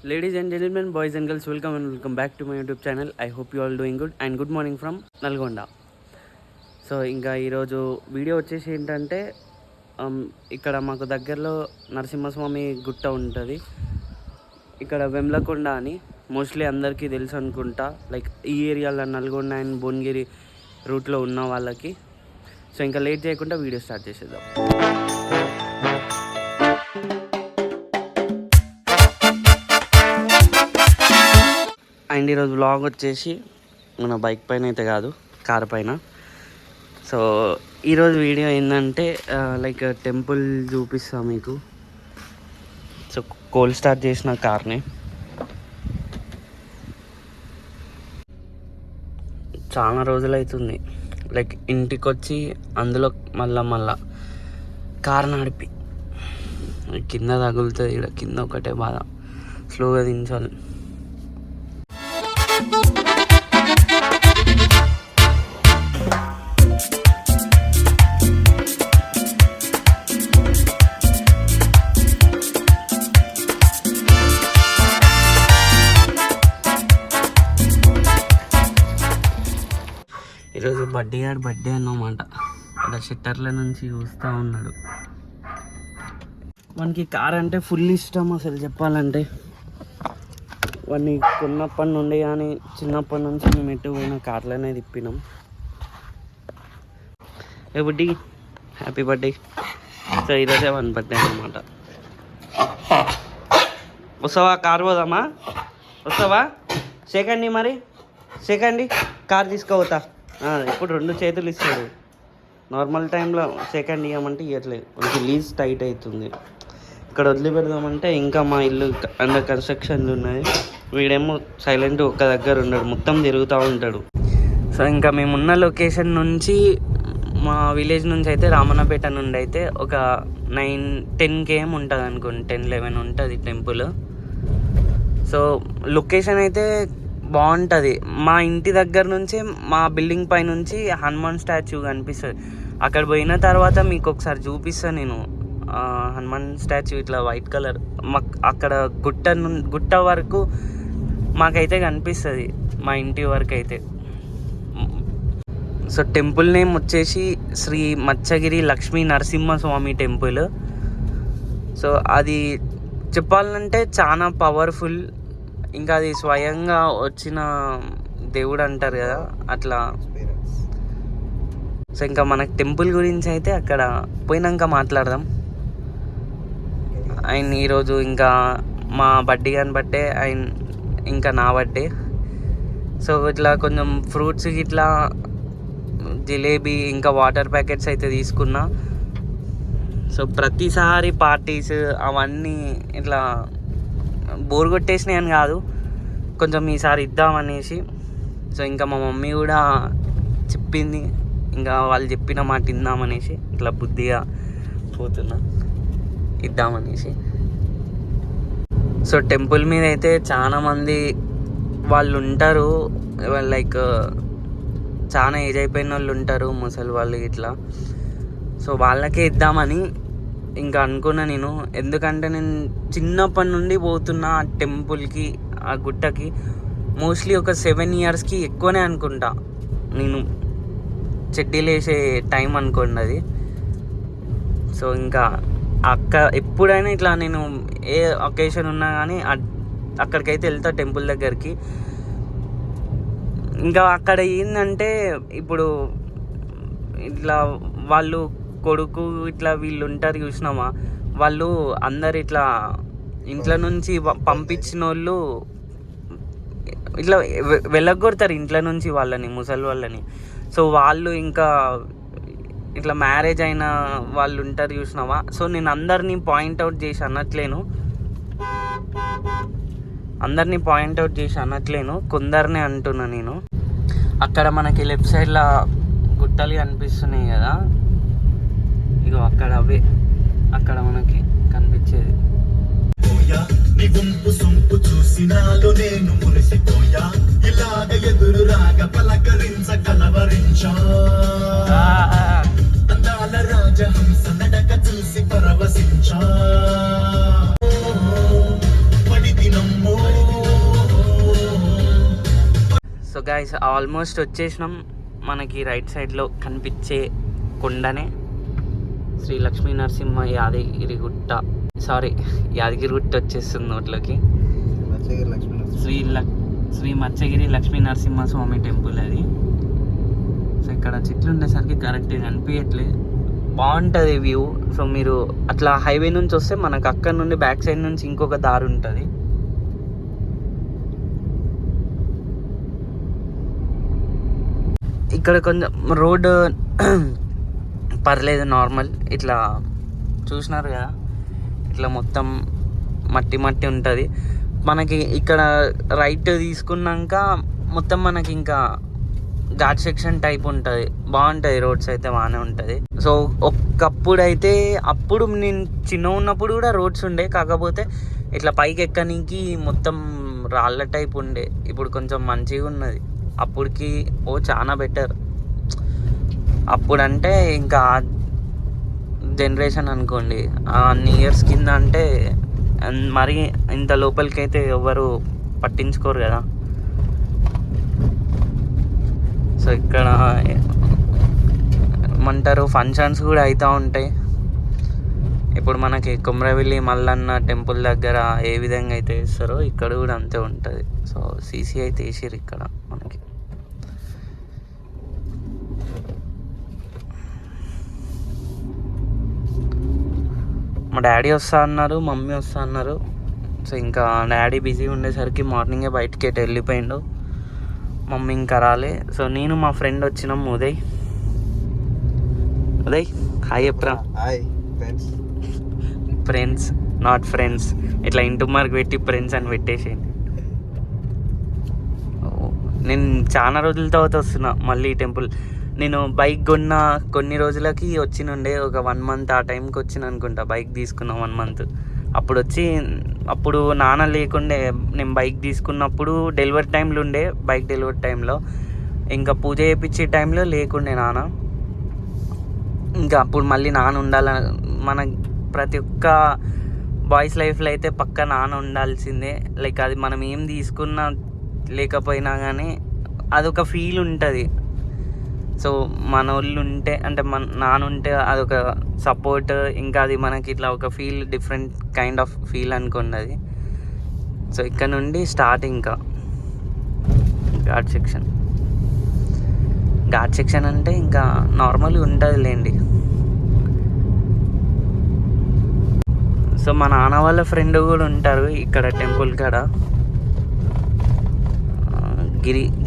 Ladies and gentlemen, boys and girls, welcome back to my YouTube channel. I hope you all doing good and good morning from Nalgonda. So ఇంకా ఈరోజు video వచ్చేసి ఏంటంటే ఇక్కడ మాకు దగ్గరలో నరసింహస్వామి గుట్ట ఉంటుంది. ఇక్కడ వెమ్లకొండ అని మోస్ట్లీ అందరికీ తెలుసు అనుకుంటా, లైక్ ఈ ఏరియాలో నల్గొండ అండ్ భువనగిరి రూట్లో ఉన్న వాళ్ళకి. సో ఇంకా లేట్ చేయకుండా వీడియో స్టార్ట్ చేసేద్దాం. అండ్ ఈరోజు వ్లాగ్ వచ్చేసి మన బైక్ పైన అయితే కాదు, కార్ పైన. సో ఈరోజు వీడియో ఏంటంటే లైక్ టెంపుల్ చూపిస్తాను మీకు. సో కోల్డ్ స్టార్ట్ చేసిన కార్ని చాలా రోజులు అవుతుంది, లైక్ ఇంటికి వచ్చి అందులో మళ్ళా కార్ నడిపి కింద తగులుతుంది. ఇక్కడ కింద ఒకటే బాధ, స్లోగా దించాలి. ఈరోజు బర్త్డే అన్నమాట. అలా షట్టర్ల నుంచి చూస్తూ ఉన్నాడు. వానికి కార్ అంటే ఫుల్ ఇష్టం అసలు చెప్పాలంటే. వాడిని కొన్నప్పటి నుండి కానీ చిన్నప్పటి నుంచి మేము ఎటు పోయిన కార్లోనే తిప్పినాం. ఏ బుడ్డి, హ్యాపీ బర్త్డే. సో ఈరోజే వన్ బర్త్డే అన్నమాట. వస్తావా? కార్ పోదామా? వస్తావా? సెకండ్ మరి సెకండ్ కార్ తీసుకోపోతా. ఇప్పుడు 2 చేతులు ఇస్తాడు. నార్మల్ టైంలో సెకండ్ ఇవ్వమంటే ఇవ్వట్లేదు, మనకి లీజ్ టైట్ అవుతుంది. ఇక్కడ వదిలి పెడదామంటే ఇంకా మా ఇల్లు అండర్ కన్స్ట్రక్షన్లు ఉన్నాయి. వీడేమో సైలెంట్ ఒక్క దగ్గర ఉండడు, మొత్తం తిరుగుతూ ఉంటాడు. సో ఇంకా మేమున్న లొకేషన్ నుంచి మా విలేజ్ నుంచి అయితే రామన్నపేట నుండి అయితే ఒక 9-10 km ఉంటుంది అనుకోండి, 10-11 ఉంటుంది టెంపుల్. సో లొకేషన్ అయితే బాగుంటుంది. మా ఇంటి దగ్గర నుంచి మా బిల్డింగ్ పై నుంచి హనుమాన్ స్టాచ్యూ కనిపిస్తుంది. అక్కడ పోయిన తర్వాత మీకు ఒకసారి చూపిస్తాను నేను. హనుమాన్ స్టాచ్యూ ఇట్లా వైట్ కలర్ అక్కడ గుట్ట వరకు మాకైతే కనిపిస్తుంది, మా ఇంటి వరకు అయితే. సో టెంపుల్ నేమ్ వచ్చేసి శ్రీ మత్స్యగిరి లక్ష్మీ నరసింహస్వామి టెంపుల్. సో అది చెప్పాలంటే చాలా పవర్ఫుల్. ఇంకా అది స్వయంగా వచ్చిన దేవుడు అంటారు కదా, అట్లా. సో ఇంకా మనకు టెంపుల్ గురించి అయితే అక్కడ పోయినాక మాట్లాడదాం. అండ్ ఈరోజు ఇంకా మా బర్త్డే అని బర్త్డే అండ్ ఇంకా నా బర్త్డే. సో ఇట్లా కొంచెం ఫ్రూట్స్ ఇట్లా జిలేబీ ఇంకా వాటర్ ప్యాకెట్స్ అయితే తీసుకున్నా. సో ప్రతిసారి పార్టీస్ అవన్నీ ఇట్లా బోర్ కొట్టేసినాయి అని కాదు, కొంచెం ఈసారి ఇద్దామనేసి. సో ఇంకా మా మమ్మీ కూడా చెప్పింది, ఇంకా వాళ్ళు చెప్పిన మాట తిందామనేసి ఇట్లా బుద్ధిగా పోతున్నా ఇద్దామనేసి. సో టెంపుల్ మీద అయితే చాలామంది వాళ్ళు ఉంటారు, లైక్ చాలా ఏజ్ అయిపోయిన వాళ్ళు ఉంటారు, ముసలి వాళ్ళు ఇట్లా. సో వాళ్ళకే ఇద్దామని ఇంకా అనుకున్నా నేను. ఎందుకంటే నేను చిన్నప్పటి నుండి పోతున్నా ఆ టెంపుల్కి, ఆ గుట్టకి. మోస్ట్లీ ఒక 7 yearsకి ఎక్కువనే అనుకుంటా నేను చెడ్డీలు వేసే టైం అనుకోండి అది. సో ఇంకా ఎప్పుడైనా ఇట్లా నేను ఏ ఒకేషన్ ఉన్నా కానీ అక్కడికైతే వెళ్తా టెంపుల్ దగ్గరికి. ఇంకా అక్కడ ఏంటంటే ఇప్పుడు ఇట్లా వాళ్ళు కొడుకు ఇట్లా వీళ్ళు ఉంటారు చూసినామా, వాళ్ళు అందరు ఇట్లా ఇంట్లో నుంచి పంపించిన వాళ్ళు ఇట్లా వెళ్ళగొడతారు ఇంట్లో నుంచి వాళ్ళని, ముసలి వాళ్ళని. సో వాళ్ళు ఇంకా ఇట్లా మ్యారేజ్ అయిన వాళ్ళు ఉంటారు చూసినావా. సో నేను అందరినీ పాయింట్అవుట్ చేసి అనట్లేను, కొందరినే అంటున్నా నేను. అక్కడ మనకి లెఫ్ట్ సైడ్లో గుట్టలు కనిపిస్తున్నాయి కదా, ఇగో అక్కడ అవే అక్కడ మనకి కనిపించేది. నీ గుంపు సొంపు చూసినాలో నేను మురిసిపోయా, ఇలాగ ఎదురు రాగ పలకరించ కలవరించా, అందాల రాజహంస నడక చూసి పరవశించా, పడి దినమ్మో గైస్ ఆల్మోస్ట్ వచ్చేసినాం. మనకి రైట్ సైడ్లో కనిపించే కొండనే శ్రీ లక్ష్మీ నరసింహ యాదగిరిగుట్ట, సారీ యాదగిరిగుట్ట వచ్చేస్తుంది నోట్లోకి. శ్రీ మత్స్యగిరి లక్ష్మీ నరసింహ స్వామి టెంపుల్ అది. సో ఇక్కడ చెట్లు ఉండేసరికి కరెక్ట్గా కనిపించట్లేదు, బాగుంటుంది వ్యూ. సో మీరు అట్లా హైవే నుంచి వస్తే మనకు అక్కడ నుండి బ్యాక్ సైడ్ నుంచి ఇంకొక దారి ఉంటుంది. ఇక్కడ కొంచెం రోడ్ పర్లేదు, నార్మల్. ఇట్లా చూసినారు కదా, ఇట్లా మొత్తం మట్టి మట్టి ఉంటుంది. మనకి ఇక్కడ రైట్ తీసుకున్నాక మొత్తం మనకి ఇంకా ఘాట్ సెక్షన్ టైప్ ఉంటుంది, బాగుంటుంది. రోడ్స్ అయితే బాగానే ఉంటుంది. సో ఒకప్పుడు అయితే, అప్పుడు నేను చిన్న ఉన్నప్పుడు కూడా రోడ్స్ ఉండే, కాకపోతే ఇట్లా పైకి ఎక్కడానికి మొత్తం రాళ్ళ టైప్ ఉండే. ఇప్పుడు కొంచెం మంచిగా ఉన్నది. అప్పటికి చాలా బెటర్. అప్పుడంటే ఇంకా జనరేషన్ అనుకోండి, అన్ని ఇయర్స్ కింద అంటే మరి ఇంత లోపలికి అయితే ఎవరు పట్టించుకోరు కదా. సో ఇక్కడ ఏమంటారు, ఫంక్షన్స్ కూడా అవుతూ ఉంటాయి. ఇప్పుడు మనకి కుమ్రవెల్లి మల్లన్న టెంపుల్ దగ్గర ఏ విధంగా అయితే వేస్తారో ఇక్కడ కూడా అంతే ఉంటుంది. సో సీసీ అయితే వేసిర్రు ఇక్కడ మనకి. మా డాడీ వస్తా అన్నారు, మమ్మీ వస్తా అన్నారు. సో ఇంకా డాడీ బిజీ ఉండేసరికి మార్నింగే బయటికి ఎటు వెళ్ళిపోయిండు, మమ్మీ ఇంకా రాలే. సో నేను మా ఫ్రెండ్ వచ్చినాం, ఉదయ్. హాయ్ ఎప్రా. ఫ్రెండ్స్ నాట్ ఫ్రెండ్స్, ఇట్లా ఇంటి మార్క్ పెట్టి ఫ్రెండ్స్ అని పెట్టేసేయండి. నేను చాలా రోజుల తర్వాత వస్తున్నా మళ్ళీ టెంపుల్. నేను బైక్ కొన్న కొన్ని రోజులకి వచ్చినుండే, ఒక 1 month ఆ టైంకి వచ్చిన అనుకుంటా. బైక్ తీసుకున్నా 1 month. అప్పుడు నాన్న లేకుండే. నేను బైక్ తీసుకున్నప్పుడు డెలివరీ టైంలో ఉండే, బైక్ డెలివరీ టైంలో. ఇంకా పూజ చేయించే టైంలో లేకుండే నాన్న. ఇంకా అప్పుడు మళ్ళీ నాన్న ఉండాల. మన ప్రతి ఒక్క బాయ్స్ లైఫ్లో అయితే పక్కా నాన్న ఉండాల్సిందే. లైక్ అది మనం ఏం తీసుకున్నా లేకపోయినా కానీ అదొక ఫీల్ ఉంటుంది. సో మన వాళ్ళు ఉంటే, అంటే మన నాన్న ఉంటే అదొక సపోర్ట్. ఇంకా అది మనకి ఇట్లా ఒక feel, different kind of feel అనుకోండి అది. సో ఇక్కడ నుండి స్టార్ట్ ఇంకా ఘాట్ సెక్షన్ అంటే ఇంకా నార్మల్గా ఉంటుంది లేండి. సో మా నాన్న వాళ్ళ ఫ్రెండ్ కూడా ఉంటారు ఇక్కడ టెంపుల్ కాడ,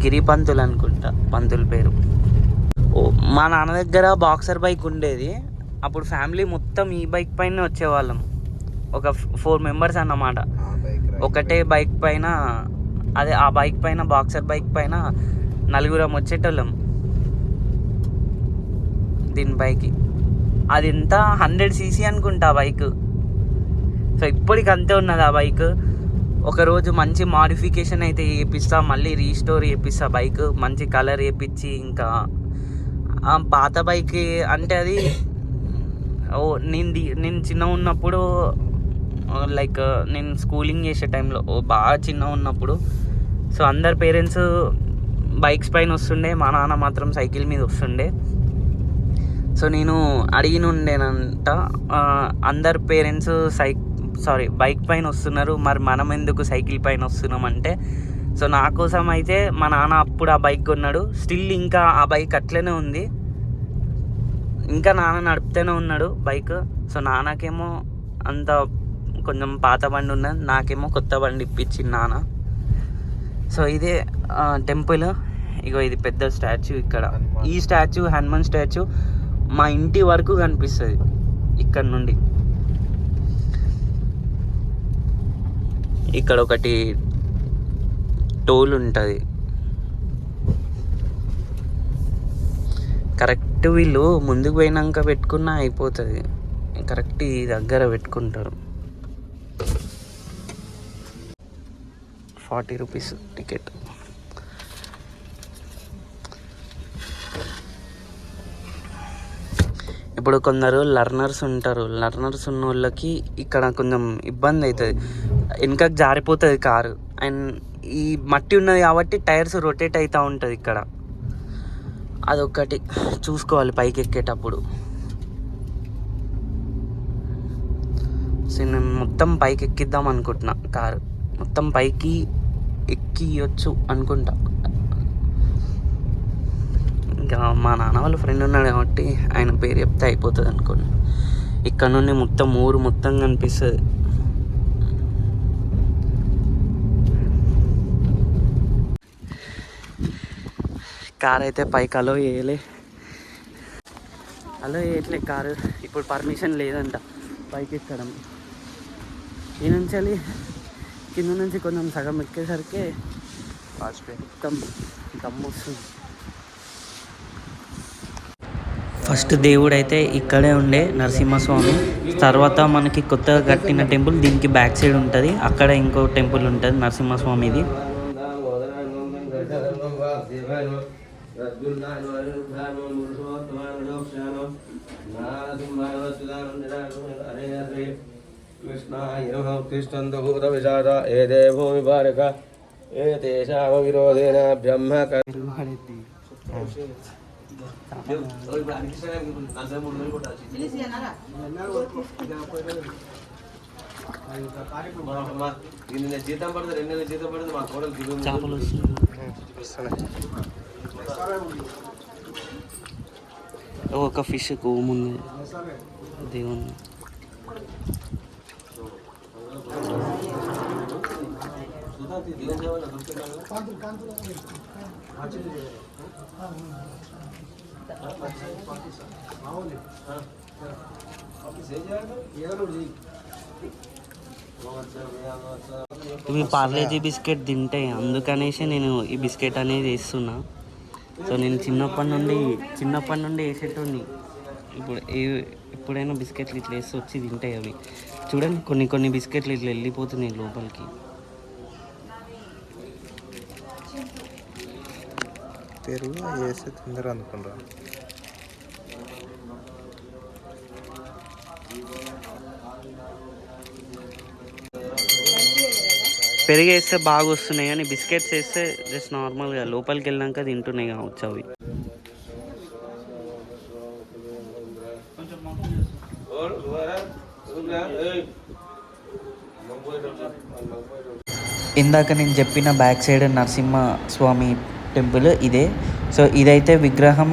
గిరి పంతులు అనుకుంటా, పంతుల పేరు. మా నాన్న దగ్గర బాక్సర్ బైక్ ఉండేది. అప్పుడు ఫ్యామిలీ మొత్తం ఈ బైక్ పైన వచ్చేవాళ్ళం, ఒక 4 members అన్నమాట. ఒకటే బైక్ పైన, అదే ఆ బైక్ పైన, బాక్సర్ బైక్ పైన 4 వచ్చేటోళ్ళం. దీని బైక్ అది ఎంత 100cc అనుకుంటా ఆ బైక్. సో ఇప్పటికి అంతే ఉన్నది ఆ బైక్. ఒకరోజు మంచి మాడిఫికేషన్ అయితే చేపిస్తా, మళ్ళీ రీస్టోర్ చేపిస్తా బైక్, మంచి కలర్ వేయించి. ఇంకా పాత బైక్ అంటే అది నేను చిన్న ఉన్నప్పుడు, లైక్ నేను స్కూలింగ్ చేసే టైంలో, బాగా చిన్న ఉన్నప్పుడు. సో అందరు పేరెంట్స్ బైక్స్ పైన వస్తుండే, మా నాన్న మాత్రం సైకిల్ మీద వస్తుండే. సో నేను అడిగిన ఉండేనంట, అందరు పేరెంట్స్ బైక్ పైన వస్తున్నారు, మరి మనం ఎందుకు సైకిల్ పైన వస్తున్నామంటే, సో నా కోసం అయితే మా నాన్న అప్పుడు ఆ బైక్ కొన్నాడు. స్టిల్ ఇంకా ఆ బైక్ అట్లనే ఉంది, ఇంకా నాన్న నడుపుతూనే ఉన్నాడు బైక్. సో నాన్నకేమో అంత కొంచెం పాత బండి ఉన్నది, నాకేమో కొత్త బండి ఇప్పించింది నాన్న. సో ఇదే టెంపుల్. ఇగో ఇది పెద్ద స్టాచ్యూ ఇక్కడ. ఈ స్టాచ్యూ, హనుమాన్ స్టాచ్యూ మా ఇంటి వరకు కనిపిస్తుంది ఇక్కడ నుండి. ఇక్కడ ఒకటి టోల్ ఉంటుంది. కరెక్ట్ వీళ్ళు ముందుకు పోయినాక పెట్టుకున్నా అయిపోతుంది, కరెక్ట్ ఈ దగ్గర పెట్టుకుంటారు. 40 rupees టికెట్. ఇప్పుడు కొందరు లర్నర్స్ ఉంటారు, లర్నర్స్ ఉన్న వాళ్ళకి ఇక్కడ కొంచెం ఇబ్బంది అవుతుంది. వెనకకి జారిపోతుంది కారు. అండ్ ఈ మట్టి ఉన్నది కాబట్టి టైర్స్ రొటేట్ అవుతూ ఉంటుంది ఇక్కడ. అదొకటి చూసుకోవాలి పైకి ఎక్కేటప్పుడు. సో నేను మొత్తం పైకి ఎక్కిద్దాం అనుకుంటున్నా. కారు మొత్తం పైకి ఎక్కియొచ్చు అనుకుంటా. ఇంకా మా నాన్న వాళ్ళ ఫ్రెండ్ ఉన్నాడు కాబట్టి ఆయన పేరు చెప్తే అయిపోతుంది అనుకోండి. ఇక్కడ నుండి మొత్తం ఊరు మొత్తం కనిపిస్తుంది. కార్ అయితే పైకి అలో వేయట్లే కారు. ఇప్పుడు పర్మిషన్ లేదంట పైకి ఎక్కడం. ఈ నుంచి కింద నుంచి కొంచెం సగం ఎక్కేసరికి మొత్తం దమ్ము వస్తుంది. ఫస్ట్ దేవుడు అయితే ఇక్కడే ఉండే నరసింహస్వామి. తర్వాత మనకి కొత్తగా కట్టిన టెంపుల్ దీనికి బ్యాక్ సైడ్ ఉంటుంది. అక్కడ ఇంకో టెంపుల్ ఉంటుంది నరసింహస్వామిది. జీతం పడుతుంది, 2 నెలల జీతం పడుతుంది. మా కోడలు చేపలు ఒక ఫిష్ కోముంది దేవుని. ఇవి పార్లేజీ బిస్కెట్ తింటాయి, అందుకనేసి నేను ఈ బిస్కెట్ అనేది వేస్తున్నా. సో నేను చిన్నప్పటి నుండి వేసేటోని. ఎప్పుడైనా బిస్కెట్లు ఇట్లా వేసి వచ్చి తింటాయి అవి. చూడండి కొన్ని బిస్కెట్లు ఇట్లా వెళ్ళిపోతున్నాయి లోపలికి. పెరుగు వేసి తిందరు అనుకుంటా. పెరుగు వేస్తే బాగా వస్తున్నాయి, కానీ బిస్కెట్స్ వేస్తే జస్ట్ నార్మల్గా లోపలికి వెళ్ళాక తింటున్నాయి కావచ్చు అవి. ఇందాక నేను చెప్పిన బ్యాక్ సైడ్ నరసింహ స్వామి టెంపుల్ ఇదే. సో ఇదైతే విగ్రహం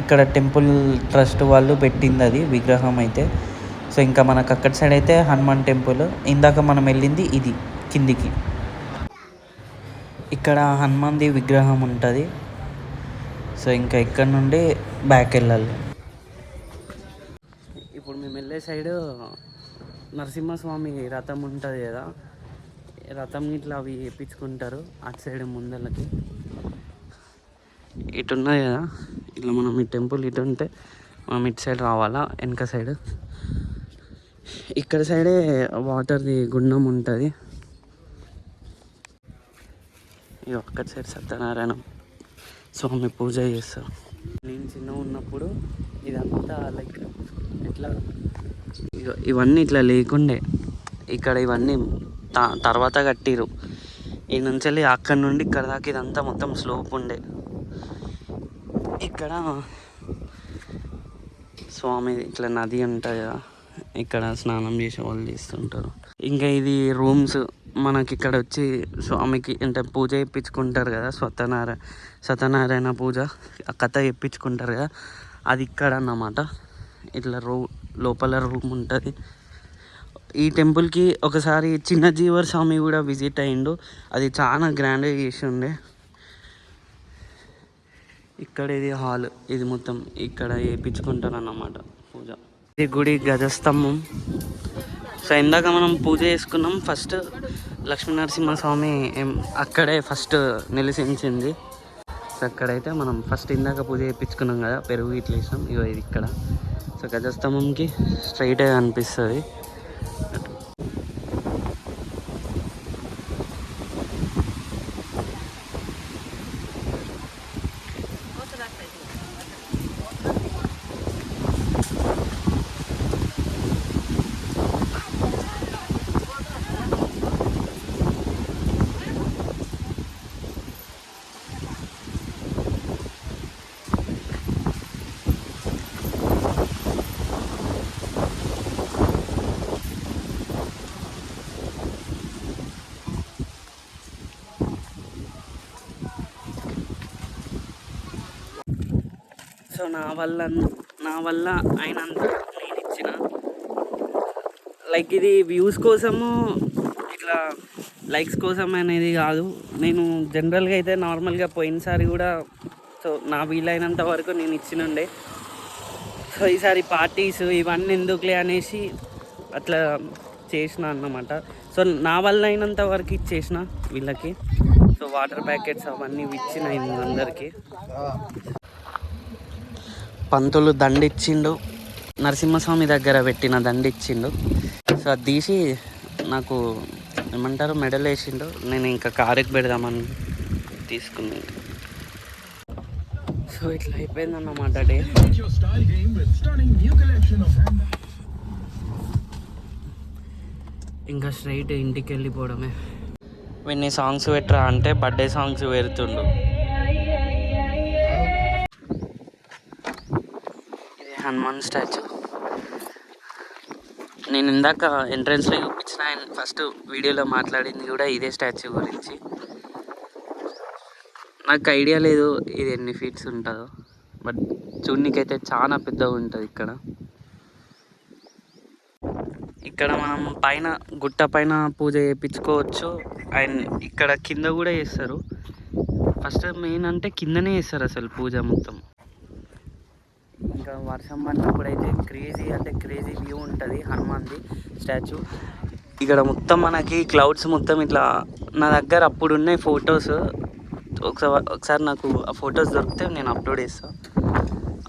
ఇక్కడ టెంపుల్ ట్రస్ట్ వాళ్ళు పెట్టింది అది విగ్రహం అయితే. సో ఇంకా మనకు అక్కడ సైడ్ అయితే హనుమాన్ టెంపుల్. ఇందాక మనం వెళ్ళింది ఇది కిందికి. ఇక్కడ హనుమాన్ది విగ్రహం ఉంటుంది. సో ఇంకా ఇక్కడ నుండి బ్యాక్ వెళ్ళాలి. ఇప్పుడు మేము వెళ్ళే సైడు నరసింహస్వామి రథం ఉంటుంది కదా, రథం ఇట్లా అవి వేయించుకుంటారు అటు సైడ్ ముందలకి. ఇటు ఉన్నాయి కదా, ఇట్లా మనం ఈ టెంపుల్ ఇటు ఉంటే మనం ఇటు సైడ్ రావాలా. వెనక సైడ్ ఇక్కడ సైడే వాటర్ది గుండం ఉంటుంది. ఇక ఒక్క సైడ్ సత్యనారాయణ స్వామి పూజ చేస్తారు. నేను చిన్న ఉన్నప్పుడు ఇదంతా లైక్ ఎట్లా ఇవన్నీ ఇట్లా లేకుండే. ఇక్కడ ఇవన్నీ తర్వాత కట్టిరు. ఈ నుంచి వెళ్ళి అక్కడి నుండి ఇక్కడ దాకా ఇదంతా మొత్తం స్లోప్ ఉండే. ఇక్కడ స్వామి ఇట్లా నది ఉంటుంది కదా, ఇక్కడ స్నానం చేసే వాళ్ళు చేస్తుంటారు. ఇంకా ఇది రూమ్స్. మనకి ఇక్కడ వచ్చి స్వామికి అంటే పూజ చేయించుకుంటారు కదా, సత్యనారాయణ పూజ ఆ కథ చేయించుకుంటారు కదా, అది ఇక్కడ అన్నమాట. ఇట్లా లోపల రూమ్ ఉంటుంది. ఈ టెంపుల్కి ఒకసారి చిన్నజీవర్ స్వామి కూడా విజిట్ అయ్యిండు. అది చాలా గ్రాండ్గా చేసి ఉండే. ఇక్కడ ఇది హాల్, ఇది మొత్తం ఇక్కడ చేయించుకుంటారు అన్నమాట పూజ. ఇది గుడి గజస్తంభం. సో ఇందాక మనం పూజ చేసుకున్నాం. ఫస్ట్ లక్ష్మీనరసింహస్వామి అక్కడే ఫస్ట్ నిలిచింది. సో అక్కడైతే మనం ఫస్ట్ ఇందాక పూజ చేయించుకున్నాం కదా, పెరుగు ఇట్లా వేసాం. ఇగో ఇది ఇక్కడ. సో గజస్తంభంకి స్ట్రైట్గా అనిపిస్తుంది. నా వల్ల అయినంత నేను ఇచ్చిన. లైక్ ఇది వ్యూస్ కోసము ఇట్లా లైక్స్ కోసం అనేది కాదు. నేను జనరల్గా అయితే నార్మల్గా పోయినసారి కూడా సో నా వీలైనంత వరకు నేను ఇచ్చినుండే. సో ఈసారి పార్టీస్ ఇవన్నీ ఎందుకులే అనేసి అట్లా చేసిన అన్నమాట. సో నా వల్ల అయినంత వరకు ఇచ్చేసిన వీళ్ళకి. సో వాటర్ ప్యాకెట్స్ అవన్నీ ఇచ్చిన అందరికీ. పంతులు దండిచ్చిండు, నరసింహస్వామి దగ్గర పెట్టిన దండిచ్చిండు. సో అది తీసి నాకు ఏమంటారు మెడల్ వేసిండు. నేను ఇంకా కారుకి పెడదామని తీసుకున్నాను. సో ఇట్లా అయిపోయిందన్నమాట డే. ఇంకా స్ట్రైట్ ఇంటికి వెళ్ళిపోవడమే. విన్ని సాంగ్స్ పెట్టరా అంటే బర్త్డే సాంగ్స్ పెడుతుండు. ఇది హనుమాన్ స్టాచ్యూ. నేను ఇందాక ఎంట్రన్స్లో చూపించిన ఫస్ట్ వీడియోలో మాట్లాడింది కూడా ఇదే స్టాచ్యూ గురించి. నాకు ఐడియా లేదు ఇది ఎన్ని ఫీట్స్ ఉంటుందో, బట్ చూడనీకైతే చాలా పెద్దగా ఉంటుంది. ఇక్కడ మనం పైన గుట్ట పైన పూజ చేయించుకోవచ్చు. అండ్ ఇక్కడ కింద కూడా చేస్తారు. ఫస్ట్ మెయిన్ అంటే కిందనే చేస్తారు అసలు పూజ మొత్తం. ఇంకా వర్షం పడినప్పుడు అయితే క్రేజీ అంటే క్రేజీ వ్యూ ఉంటుంది హనుమాన్ది స్టాచ్యూ. ఇక్కడ మొత్తం మనకి క్లౌడ్స్ మొత్తం ఇట్లా. నా దగ్గర అప్పుడు ఉన్నాయి ఫొటోస్. ఒకసారి నాకు ఆ ఫొటోస్ దొరికితే నేను అప్లోడ్ చేస్తాను.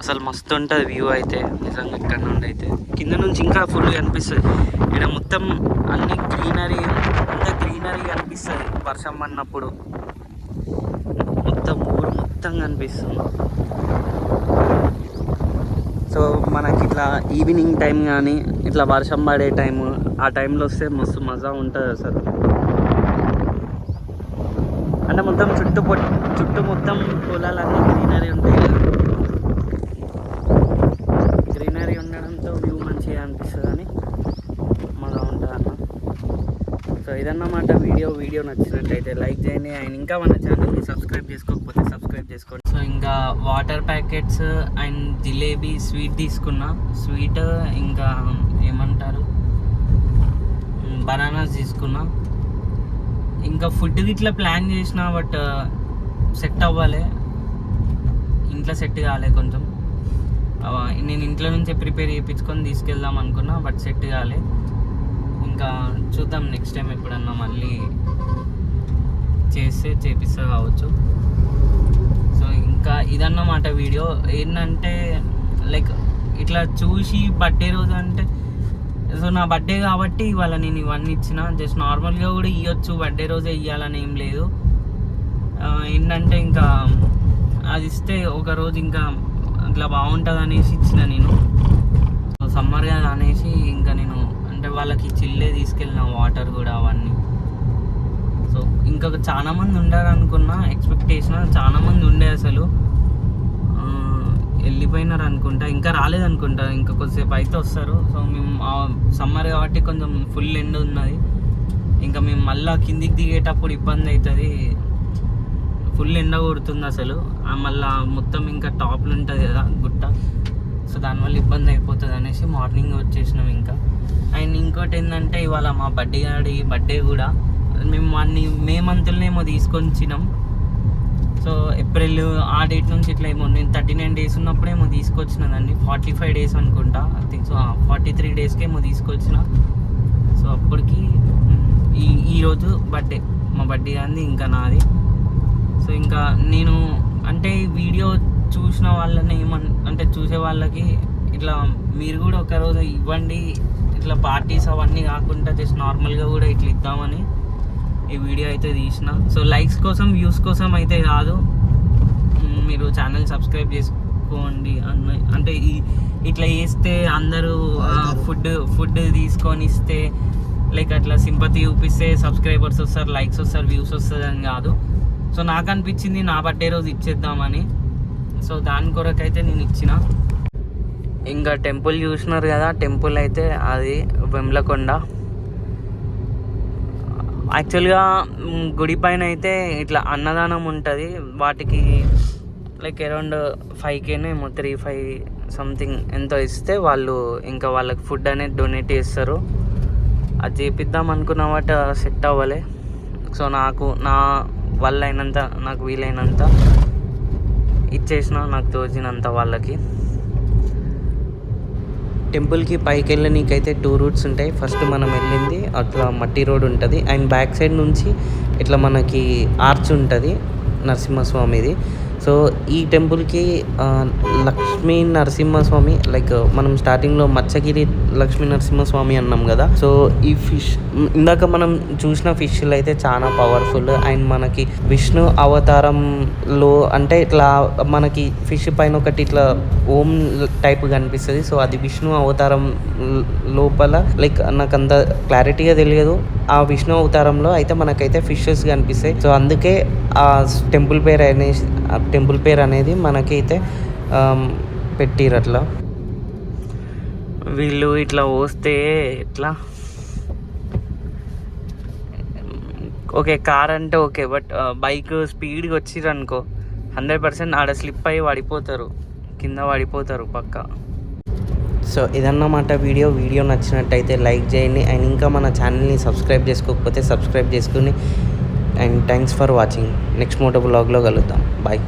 అసలు మస్తు ఉంటుంది వ్యూ అయితే నిజంగా. ఇక్కడ నుండి అయితే కింద నుంచి ఇంకా ఫుల్ కనిపిస్తుంది. ఇక్కడ మొత్తం అన్ని గ్రీనరీ, అంతా గ్రీనరీ కనిపిస్తుంది వర్షం పడినప్పుడు. మొత్తం ఊరు మొత్తం కనిపిస్తుంది. సో మనకి ఇట్లా ఈవినింగ్ టైం కానీ ఇట్లా వర్షం పడే టైము ఆ టైంలో వస్తే మస్తు మజా ఉంటుంది అసలు. అంటే మొత్తం చుట్టూ మొత్తం పొలాలన్నీ గ్రీనరీ ఉంటాయి. గ్రీనరీ ఉండడంతో వ్యూ మంచిగా అనిపిస్తుంది అని మజా ఉంటుంది అన్న. సో ఇదన్నమాట వీడియో నచ్చినట్టయితే లైక్ చేయండి. అండ్ ఇంకా మన ఛానల్ని సబ్స్క్రైబ్ చేసుకోకపోతే సబ్స్క్రైబ్ చేసుకోండి. సో ఇంకా water packets and jalebi sweet తీసుకున్నా. స్వీట్ ఇంకా ఏమంటారు బనానాస్ తీసుకున్నా. ఇంకా ఫుడ్ ఇట్లా ప్లాన్ చేసిన బట్ సెట్ అవ్వాలి. ఇంట్లో సెట్ కాలే కొంచెం. నేను ఇంట్లో నుంచే ప్రిపేర్ చేయించుకొని తీసుకెళ్దాం అనుకున్నా బట్ సెట్ కాలే. ఇంకా చూద్దాం నెక్స్ట్ టైం ఎప్పుడన్నా మళ్ళీ చేపిస్తా కావచ్చు. సో ఇంకా ఇదన్నమాట వీడియో. ఏంటంటే లైక్ ఇట్లా చూసి బర్త్డే రోజు అంటే సో నా బర్త్డే కాబట్టి ఇవాళ నేను ఇవన్నీ ఇచ్చిన. జస్ట్ నార్మల్గా కూడా ఇవ్వచ్చు, బర్త్డే రోజే ఇవ్వాలని ఏం లేదు. ఏంటంటే ఇంకా అది ఇస్తే ఒకరోజు ఇంకా అట్లా బాగుంటుంది అనేసి ఇచ్చిన నేను. సమ్మర్ కదా అనేసి ఇంకా నేను అంటే వాళ్ళకి చిల్లే తీసుకెళ్ళిన వాటర్ కూడా అవన్నీ. సో ఇంకా చాలా మంది ఉండారు అనుకున్నా, ఎక్స్పెక్టేషన్ చాలా మంది ఉండే. అసలు వెళ్ళిపోయినారు అనుకుంటా, ఇంకా రాలేదనుకుంటా. ఇంకా కొద్దిసేపు అయితే వస్తారు. సో మేము సమ్మర్ కాబట్టి కొంచెం ఫుల్ ఎండ ఉన్నది. ఇంకా మేము మళ్ళీ కిందికి దిగేటప్పుడు ఇబ్బంది అవుతుంది. ఫుల్ ఎండ కొడుతుంది అసలు. మళ్ళీ మొత్తం ఇంకా టాప్లు ఉంటుంది కదా గుట్ట. సో దానివల్ల ఇబ్బంది అయిపోతుంది అనేసి మార్నింగ్ వచ్చేసినాం ఇంకా. అండ్ ఇంకోటి ఏంటంటే ఇవాళ మా బర్త్డే కూడా మేము మే మంత్లోనేమో తీసుకొని వచ్చినాం. సో ఏప్రిల్ ఆ డేట్ నుంచి ఇట్లా ఏమో నేను 39 days ఉన్నప్పుడేమో తీసుకొచ్చినదండి. 45 days అనుకుంటా ఐ థింక్. సో 43 daysకి ఏమో తీసుకొచ్చిన. సో అప్పటికి ఈరోజు మా బర్త్డే అంది ఇంకా నాది. సో ఇంకా నేను అంటే వీడియో చూసిన వాళ్ళని అంటే చూసే వాళ్ళకి ఇట్లా మీరు కూడా ఒకరోజు ఇవ్వండి. ఇట్లా పార్టీస్ అవన్నీ కాకుండా జస్ట్ నార్మల్గా కూడా ఇట్లా ఇద్దామని ఈ వీడియో అయితే తీసిన. సో లైక్స్ కోసం వ్యూస్ కోసం అయితే కాదు. మీరు ఛానల్ సబ్స్క్రైబ్ చేసుకోండి అంటే ఇట్లా చేస్తే అందరూ ఫుడ్ తీసుకొని ఇస్తే లైక్ అట్లా సింపతి చూపిస్తే సబ్స్క్రైబర్స్ వస్తారు, లైక్స్ వస్తారు, వ్యూస్ వస్తుంది అని కాదు. సో నాకు అనిపించింది నా బర్త్డే రోజు ఇచ్చేద్దామని. సో దాని కొరకైతే నేను ఇచ్చిన. ఇంకా టెంపుల్ చూసినారు కదా, టెంపుల్ అయితే అది వెమ్లకొండ. యాక్చువల్గా గుడి పైన అయితే ఇట్లా అన్నదానం ఉంటుంది. వాటికి లైక్ అరౌండ్ 5Kనే ఏమో 3-5 సంథింగ్ ఎంతో ఇస్తే వాళ్ళు ఇంకా వాళ్ళకి ఫుడ్ అనేది డొనేట్ చేస్తారు. అది చేపిద్దాం అనుకున్న వాటి సెట్ అవ్వలే. సో నా వల్ల అయినంత, నాకు వీలైనంత ఇచ్చేసిన, నాకు తోచినంత వాళ్ళకి. టెంపుల్కి పైకి వెళ్ళనీకైతే 2 రూట్స్ ఉంటాయి. ఫస్ట్ మనం వెళ్ళింది అట్లా మట్టి రోడ్ ఉంటుంది, అండ్ బ్యాక్ సైడ్ నుంచి ఇట్లా మనకి ఆర్చ్ ఉంటుంది నరసింహస్వామిది. సో ఈ టెంపుల్కి లక్ష్మీ నరసింహస్వామి, లైక్ మనం స్టార్టింగ్లో మత్స్యగిరి లక్ష్మీ నరసింహస్వామి అన్నాం కదా. సో ఈ ఫిష్ ఇందాక మనం చూసిన ఫిష్లు అయితే చాలా పవర్ఫుల్. అండ్ మనకి విష్ణు అవతారంలో అంటే ఇట్లా మనకి ఫిష్ పైన ఒకటి ఇట్లా ఓం టైప్ కనిపిస్తుంది. సో అది విష్ణు అవతారం లోపల, లైక్ నాకు అంత క్లారిటీగా తెలియదు. ఆ విష్ణు అవతారంలో అయితే మనకైతే ఫిషెస్ కనిపిస్తాయి. సో అందుకే ఆ టెంపుల్ పేరు అనేది మనకైతే పెట్టిరు అట్లా. వీళ్ళు ఇట్లా వస్తే ఎట్లా ఓకే, కార్ అంటే ఓకే, బట్ బైక్ స్పీడ్గా వచ్చిర్రు అనుకో 100% ఆడ స్లిప్ అయ్యి పడిపోతారు, కింద పడిపోతారు పక్కా. సో ఇదన్నమాట వీడియో నచ్చినట్టయితే లైక్ చేయండి. అండ్ ఇంకా మన ఛానల్ని సబ్స్క్రైబ్ చేసుకోకపోతే సబ్స్క్రైబ్ చేసుకుని. And thanks for watching. Next moto బ్లాగ్లో కలుద్దాం. బాయ్.